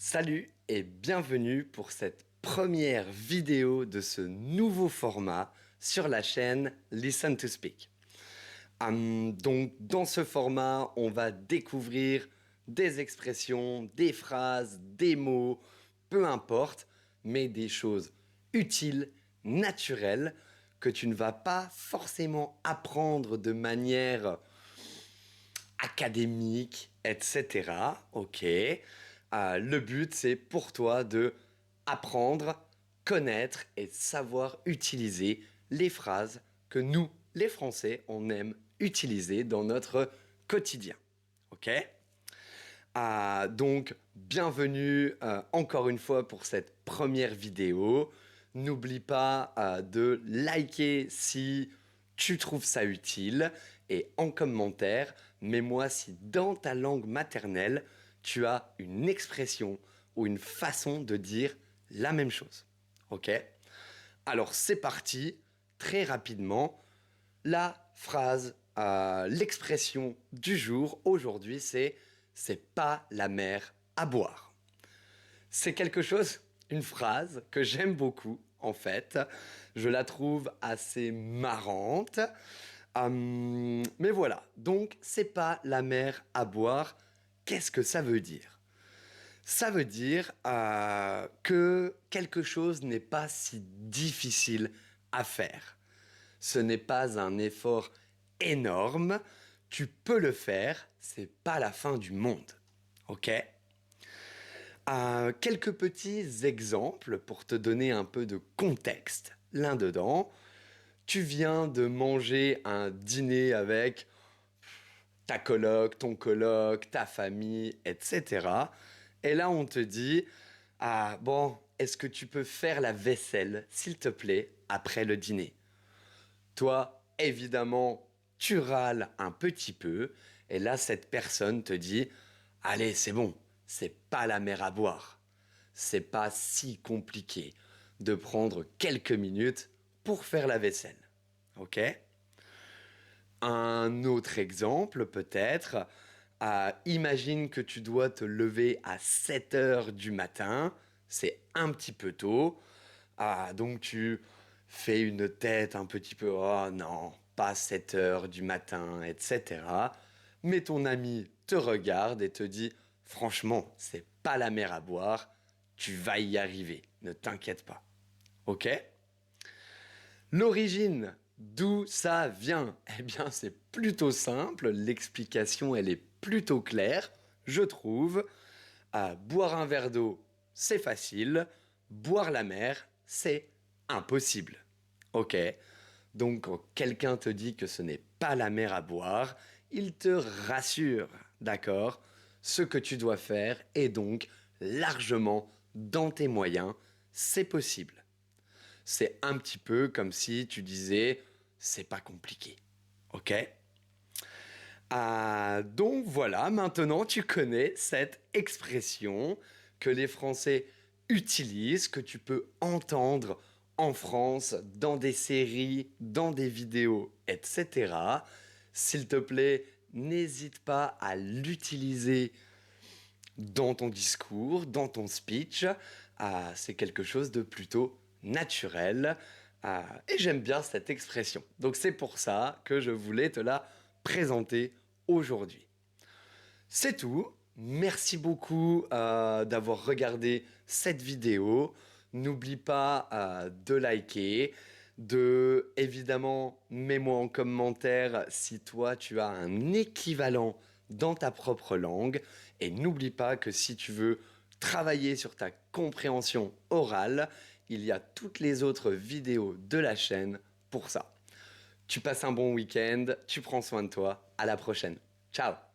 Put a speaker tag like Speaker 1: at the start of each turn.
Speaker 1: Salut et bienvenue pour cette première vidéo de ce nouveau format sur la chaîne Listen to Speak. Donc dans ce format, on va découvrir des expressions, des phrases, des mots, peu importe, mais des choses utiles, naturelles, que tu ne vas pas forcément apprendre de manière académique, etc. Ok. Le but, c'est pour toi de apprendre, connaître et savoir utiliser les phrases que nous, les Français, on aime utiliser dans notre quotidien. Ok. Donc, bienvenue encore une fois pour cette première vidéo. N'oublie pas de liker si tu trouves ça utile et en commentaire, mets-moi si dans ta langue maternelle, tu as une expression ou une façon de dire la même chose. Ok? Alors c'est parti, très rapidement, la phrase, l'expression du jour aujourd'hui, c'est pas la mer à boire. C'est quelque chose, une phrase que j'aime beaucoup en fait. Je la trouve assez marrante. Mais voilà, donc c'est pas la mer à boire. Qu'est-ce que ça veut dire? Ça veut dire que quelque chose n'est pas si difficile à faire. Ce n'est pas un effort énorme. Tu peux le faire, c'est pas la fin du monde. Ok? Quelques petits exemples pour te donner un peu de contexte. L'un dedans, tu viens de manger un dîner avec ta coloc, ton coloc, ta famille, etc. Et là, on te dit, bon, est-ce que tu peux faire la vaisselle, s'il te plaît, après le dîner? Toi, évidemment, tu râles un petit peu. Et là, cette personne te dit, allez, c'est bon, c'est pas la mer à boire. C'est pas si compliqué de prendre quelques minutes pour faire la vaisselle. Ok? Un autre exemple, peut-être, imagine que tu dois te lever à 7 heures du matin, c'est un petit peu tôt, donc tu fais une tête un petit peu, oh non, pas 7 heures du matin, etc. Mais ton ami te regarde et te dit, franchement, c'est pas la mer à boire, tu vas y arriver, ne t'inquiète pas. Ok? L'origine, d'où ça vient? Eh bien, c'est plutôt simple, l'explication, elle est plutôt claire, je trouve. Boire un verre d'eau, c'est facile. Boire la mer, c'est impossible. Ok? Donc, quand quelqu'un te dit que ce n'est pas la mer à boire, il te rassure, d'accord? Ce que tu dois faire est donc largement dans tes moyens, c'est possible. C'est un petit peu comme si tu disais c'est pas compliqué. Ok? Donc voilà, maintenant tu connais cette expression que les Français utilisent, que tu peux entendre en France, dans des séries, dans des vidéos, etc. S'il te plaît, n'hésite pas à l'utiliser dans ton discours, dans ton speech. C'est quelque chose de plutôt naturel. Et j'aime bien cette expression. Donc c'est pour ça que je voulais te la présenter aujourd'hui. C'est tout. Merci beaucoup d'avoir regardé cette vidéo. N'oublie pas de liker, évidemment, mets-moi en commentaire si toi tu as un équivalent dans ta propre langue. Et n'oublie pas que si tu veux travailler sur ta compréhension orale, il y a toutes les autres vidéos de la chaîne pour ça. Tu passes un bon week-end, tu prends soin de toi, à la prochaine. Ciao!